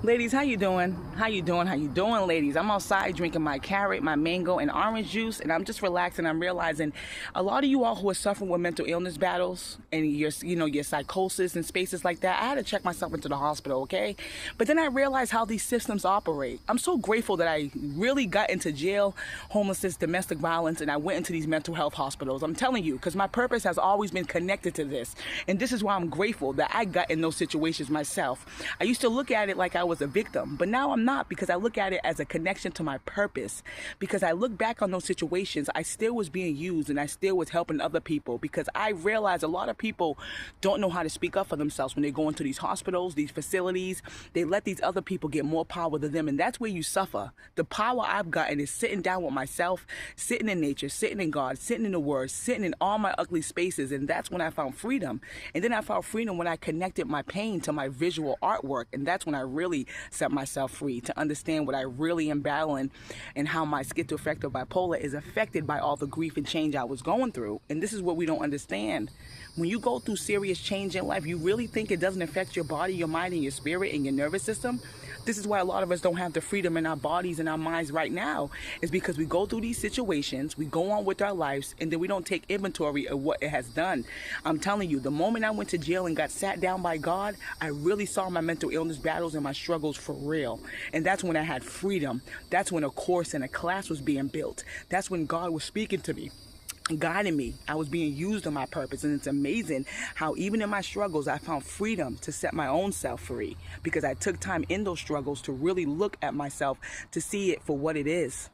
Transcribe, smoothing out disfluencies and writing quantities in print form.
Ladies, how you doing? How you doing? How you doing, ladies? I'm outside drinking my carrot, my mango, and orange juice, and I'm just relaxing. I'm realizing a lot of you all who are suffering with mental illness battles and your psychosis and spaces like that. I had to check myself into the hospital, okay? But then I realized how these systems operate. I'm so grateful that I really got into jail, homelessness, domestic violence, and I went into these mental health hospitals. I'm telling you, because my purpose has always been connected to this, and this is why I'm grateful that I got in those situations myself. I used to look at it like I was a victim, but now I'm not, because I look at it as a connection to my purpose. Because I look back on those situations, I still was being used and I still was helping other people, because I realized a lot of people don't know how to speak up for themselves when they go into these hospitals, these facilities. They let these other people get more power than them, and that's where you suffer. The power I've gotten is sitting down with myself, sitting in nature, sitting in God, sitting in the Word, sitting in all my ugly spaces, and that's when I found freedom. And then I found freedom when I connected my pain to my visual artwork, and that's when I really set myself free to understand what I really am battling and how my schizoaffective bipolar is affected by all the grief and change I was going through. And this is what we don't understand. When you go through serious change in life, you really think it doesn't affect your body, your mind, and your spirit, and your nervous system? This is why a lot of us don't have the freedom in our bodies and our minds right now. It's because we go through these situations, we go on with our lives, and then we don't take inventory of what it has done. I'm telling you, the moment I went to jail and got sat down by God, I really saw my mental illness battles and my struggles for real. And that's when I had freedom. That's when a course and a class was being built. That's when God was speaking to me, guiding me. I was being used on my purpose, and it's amazing how even in my struggles I found freedom to set my own self free, because I took time in those struggles to really look at myself, to see it for what it is.